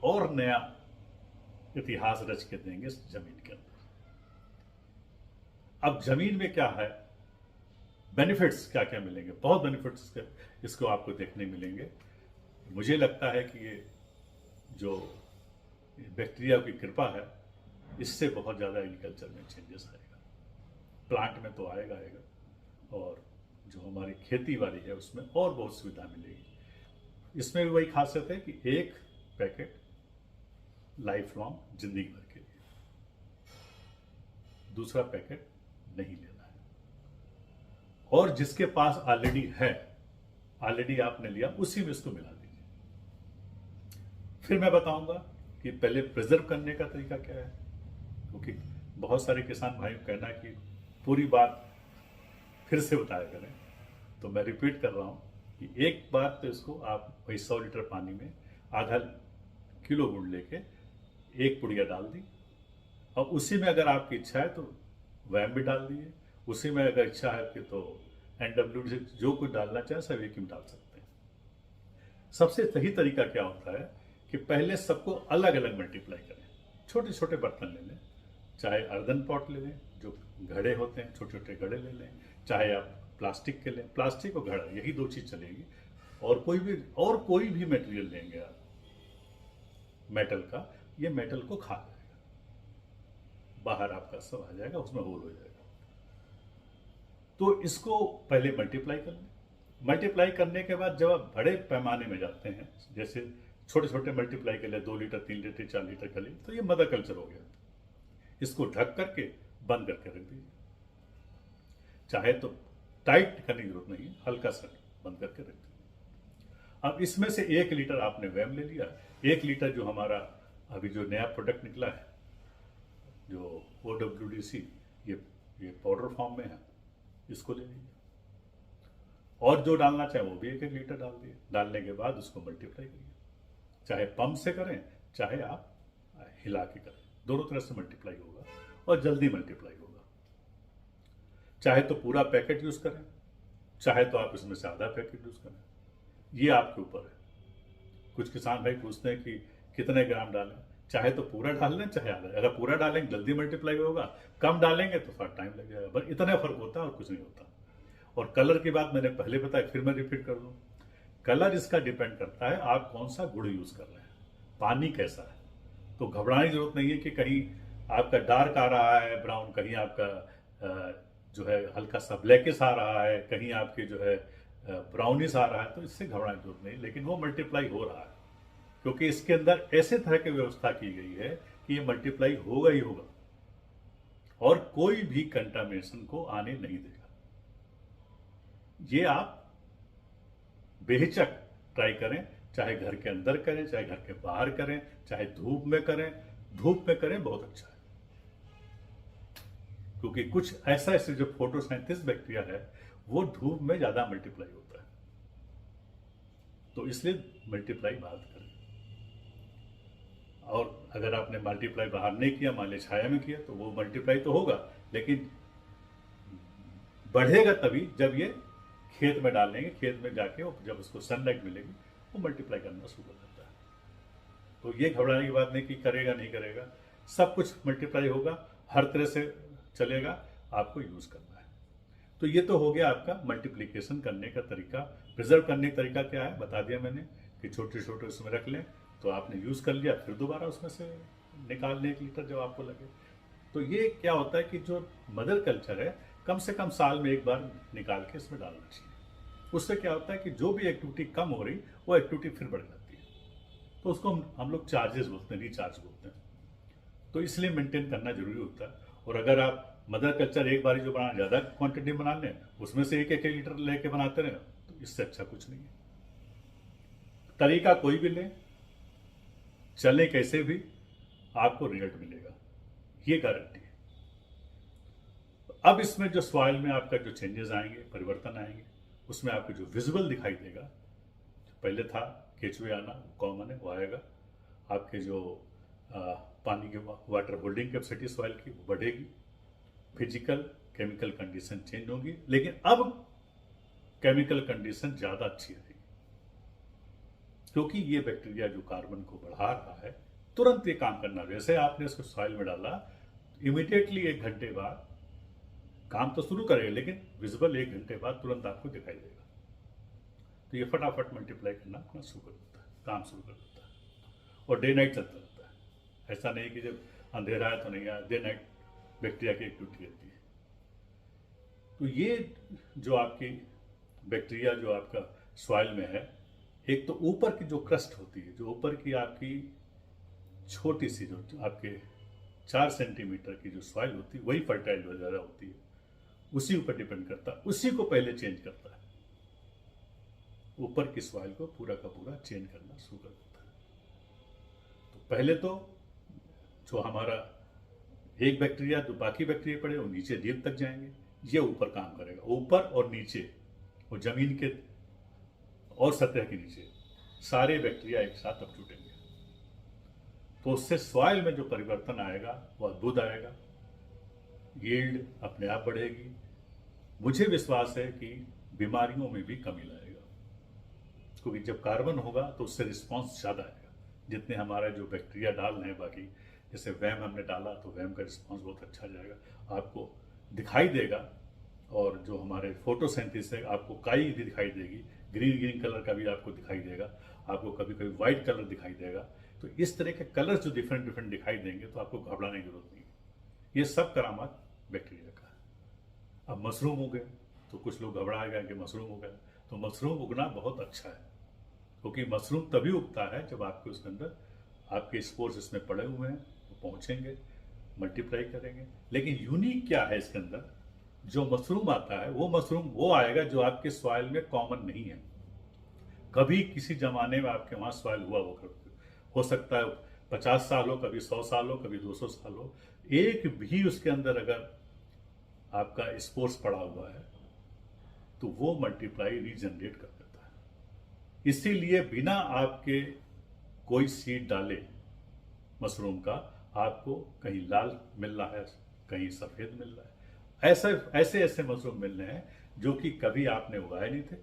और नया इतिहास रच के देंगे इस जमीन के अंदर। अब जमीन में क्या है, बेनिफिट्स क्या क्या मिलेंगे, बहुत बेनिफिट्स इसको आपको देखने मिलेंगे। मुझे लगता है कि ये जो बैक्टीरिया की कृपा है, इससे बहुत ज़्यादा एग्रीकल्चर में चेंजेस आएगा, प्लांट में तो आएगा आएगा, और जो हमारी खेती बाड़ी है उसमें और बहुत सुविधा मिलेगी। इसमें भी वही खासियत है कि एक पैकेट लाइफ लॉन्ग जिंदगी भर के लिए, दूसरा पैकेट नहीं लेना है, और जिसके पास ऑलरेडी है, ऑलरेडी आपने लिया, उसी में इसको मिला दीजिए। फिर मैं बताऊंगा कि पहले प्रिजर्व करने का तरीका क्या है, क्योंकि बहुत सारे किसान भाई कहना है कि पूरी बात फिर से बताया करें, तो मैं रिपीट कर रहा हूं कि एक बार तो इसको आप वही 100 लीटर पानी में आधा किलो गुड़ लेके एक पुड़िया डाल दी, और उसी में अगर आपकी इच्छा है तो वैम भी डाल दिए, उसी में अगर इच्छा है कि तो NW से जो कुछ डालना चाहे सब एक ही डाल सकते हैं। सबसे सही तरीका क्या होता है कि पहले सबको अलग अलग मल्टीप्लाई करें। छोटे छोटे बर्तन ले लें, चाहे अर्दन पॉट ले लें, जो घड़े होते हैं छोटे छोटे घड़े ले लें, चाहे आप प्लास्टिक के लें, प्लास्टिक और घड़ा, यही दो चीज चलेगी। और कोई भी मटेरियल लेंगे आप मेटल का, ये मेटल को खा जाएगा, बाहर आपका सब आ जाएगा, उसमें होल हो जाएगा। तो इसको पहले मल्टीप्लाई कर लें। मल्टीप्लाई करने के बाद जब आप बड़े पैमाने में जाते हैं, जैसे छोटे छोटे मल्टीप्लाई के लिए 2 लीटर 3 लीटर 4 लीटर का लिए, तो ये मदर कल्चर हो गया। इसको ढक करके बंद करके रख दीजिए, चाहे तो टाइट करने की जरूरत नहीं, हल्का सा बंद करके रख दीजिए। अब इसमें से 1 लीटर आपने वैम ले लिया, 1 लीटर जो हमारा अभी जो नया प्रोडक्ट निकला है, जो OWDC, ये पाउडर फॉर्म में है, इसको ले लीजिए, और जो डालना चाहे वो भी 1 लीटर डाल दिए। डालने के बाद उसको मल्टीप्लाई करिए, चाहे पंप से करें चाहे आप हिला के करें, दोनों तरह से मल्टीप्लाई होगा और जल्दी मल्टीप्लाई होगा। चाहे तो पूरा पैकेट यूज करें, चाहे तो आप इसमें से आधा पैकेट यूज करें, ये आपके ऊपर है। कुछ किसान भाई पूछते हैं कि कितने ग्राम डालें, चाहे तो पूरा डाल लें चाहे आधा। अगर पूरा डालेंगे जल्दी मल्टीप्लाई होगा, कम डालेंगे तो थोड़ा टाइम लग जाएगा, बस इतना फर्क होता है और कुछ नहीं होता। और कलर की बात मैंने पहले बताया, फिर मैं रिपीट कर दूं, कलर इसका डिपेंड करता है आप कौन सा गुड़ यूज कर रहे हैं, पानी कैसा है। तो घबराने की जरूरत नहीं है कि कहीं आपका डार्क आ रहा है ब्राउन, कहीं आपका जो है हल्का सा ब्लैकिश आ रहा है, कहीं आपके जो है ब्राउनिश आ रहा है, तो इससे घबराने की जरूरत नहीं। लेकिन वो मल्टीप्लाई हो रहा है, क्योंकि इसके अंदर ऐसे तरह की व्यवस्था की गई है कि ये मल्टीप्लाई होगा ही होगा, और कोई भी कंटामिनेशन को आने नहीं देगा। ये आप बेहिचक ट्राई करें, चाहे घर के अंदर करें चाहे घर के बाहर करें, चाहे धूप में करें, धूप में करें बहुत अच्छा है। क्योंकि कुछ ऐसे जो फोटोसिंथेसिस बैक्टीरिया है वो धूप में ज्यादा मल्टीप्लाई होता है, तो इसलिए मल्टीप्लाई बाहर करें। और अगर आपने मल्टीप्लाई बाहर नहीं किया, मान लीजिए छाया में किया, तो वो मल्टीप्लाई तो होगा, लेकिन बढ़ेगा तभी जब ये खेत में डालेंगे, खेत में जाके जब उसको सनलाइट मिलेगी वो मल्टीप्लाई करना शुरू कर देता है। तो ये घबराने की बात नहीं कि करेगा नहीं करेगा, सब कुछ मल्टीप्लाई होगा, हर तरह से चलेगा, आपको यूज करना है। तो ये तो हो गया आपका मल्टीप्लीकेशन करने का तरीका। प्रिजर्व करने का तरीका क्या है बता दिया मैंने, कि छोटे छोटे उसमें रख लें, तो आपने यूज कर लिया, फिर दोबारा उसमें से निकाल लें 1 लीटर जब आपको लगे। तो ये क्या होता है कि जो मदर कल्चर है कम से कम साल में एक बार निकाल के इसमें डालना चाहिए। उससे क्या होता है कि जो भी एक्टिविटी कम हो रही वो एक्टिविटी फिर बढ़ जाती है, तो उसको हम लोग चार्जेस बोलते हैं, रिचार्ज बोलते हैं। तो इसलिए मेंटेन करना जरूरी होता है। और अगर आप मदर कल्चर एक बार जो बना ज्यादा क्वांटिटी बना लें, उसमें से 1 लीटर लेके बनाते रहे, तो इससे अच्छा कुछ नहीं है। तरीका कोई भी ले, चले कैसे भी, आपको रिजल्ट मिलेगा, ये गारंटी है। अब इसमें जो सॉइल में आपका जो चेंजेस आएंगे, परिवर्तन आएंगे, उसमें आपको जो विजुअल दिखाई देगा, पहले था केचुए आना कॉमन है, वो आएगा। आपके जो पानी के वाटर होल्डिंग कैपेसिटी सॉइल की वो बढ़ेगी, फिजिकल केमिकल कंडीशन चेंज होगी, लेकिन अब केमिकल कंडीशन ज्यादा अच्छी रहेगी। क्योंकि ये बैक्टीरिया जो कार्बन को बढ़ा रहा है तुरंत ये काम करना, जैसे आपने इसको सॉइल में डाला इमीडिएटली 1 घंटे बाद काम तो शुरू करेगा, लेकिन विजिबल 1 घंटे बाद तुरंत आपको दिखाई देगा। तो ये फटाफट मल्टीप्लाई करना अपना शुरू कर देता है, काम शुरू कर देता है, और डे नाइट चलता रहता है। ऐसा नहीं कि जब अंधेरा है तो नहीं आया, डे नाइट बैक्टीरिया की एक्टिविटी रहती है। तो ये जो आपकी बैक्टीरिया जो आपका सॉइल में है, एक तो ऊपर की जो क्रस्ट होती है, जो ऊपर की आपकी छोटी सी जो आपके 4 सेंटीमीटर की जो सॉइल होती है वही फर्टाइल वगैरह होती है, उसी ऊपर डिपेंड करता है, उसी को पहले चेंज करता है। ऊपर की सॉइल को पूरा का पूरा चेंज करना शुरू कर देता है। तो पहले तो जो हमारा एक बैक्टीरिया, तो बाकी बैक्टीरिया पड़े वो नीचे डीप तक जाएंगे, ये ऊपर काम करेगा, ऊपर और नीचे और जमीन के और सतह के नीचे सारे बैक्टीरिया एक साथ अब जुटेंगे। तो उससे सॉइल में जो परिवर्तन आएगा वो अद्भुत आएगा, यील्ड अपने आप बढ़ेगी। मुझे विश्वास है कि बीमारियों में भी कमी लाएगा, क्योंकि जब कार्बन होगा तो उससे रिस्पांस ज़्यादा आएगा। जितने हमारे जो बैक्टीरिया डाल रहे हैं बाकी, जैसे वैम हमने डाला तो वैम का रिस्पांस बहुत अच्छा जाएगा, आपको दिखाई देगा। और जो हमारे फोटोसिंथेसिस है, आपको काई भी दिखाई देगी, ग्रीन ग्रीन कलर का भी आपको दिखाई देगा, आपको कभी कभी वाइट कलर दिखाई देगा। तो इस तरह के कलर जो डिफरेंट डिफरेंट दिखाई देंगे तो आपको घबराने की जरूरत नहीं है। ये सब करामात बैक्टीरिया का है। अब मशरूम हो गए तो कुछ लोग घबरा गए कि मशरूम हो गया, तो मशरूम उगना बहुत अच्छा है, क्योंकि मशरूम तभी उगता है जब आपके उसके अंदर आपके स्पोर्स इसमें पड़े हुए हैं, तो पहुंचेंगे, मल्टीप्लाई करेंगे। लेकिन यूनिक क्या है इसके अंदर, जो मशरूम आता है वो मशरूम वो आएगा जो आपके सॉइल में कॉमन नहीं है। कभी किसी जमाने में आपके वहां सॉइल हुआ हो सकता है 50 साल हो, कभी 100 साल हो, कभी 200 साल हो, एक भी उसके अंदर अगर आपका स्पोर्स पड़ा हुआ है तो वो मल्टीप्लाई रीजनरेट कर देता है। इसीलिए बिना आपके कोई सीड डाले मशरूम का आपको कहीं लाल मिल रहा है, कहीं सफेद मिल रहा है। ऐसे ऐसे मशरूम मिल रहे हैं जो कि कभी आपने उगाए नहीं थे,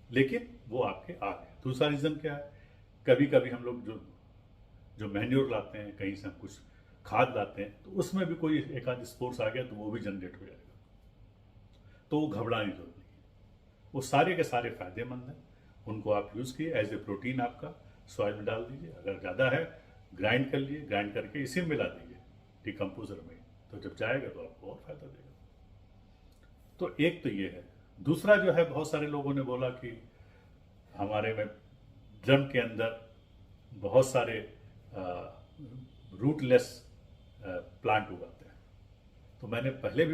लेकिन वो आपके आ गए। दूसरा रीजन क्या है, कभी कभी हम लोग जो मैन्योर लाते हैं, कहीं से हम कुछ खाद लाते हैं, तो उसमें भी कोई एक आध स्पोर्स आ गया तो वो भी जनरेट हो जाएगा। तो वो घबराने की जरूरत नहीं है, वो सारे के सारे फायदेमंद हैं। उनको आप यूज़ किए एज ए प्रोटीन, आपका सॉइल में डाल दीजिए। अगर ज़्यादा है ग्राइंड कर लिए, ग्राइंड करके इसी में मिला दीजिए डिकम्पोजर में, तो जब जाएगा तो आपको और फायदा देगा। तो एक तो ये है। दूसरा जो है, बहुत सारे लोगों ने बोला कि हमारे में ड्रम के अंदर बहुत सारे रूटलेस प्लांट उगाते हैं। तो मैंने पहले भी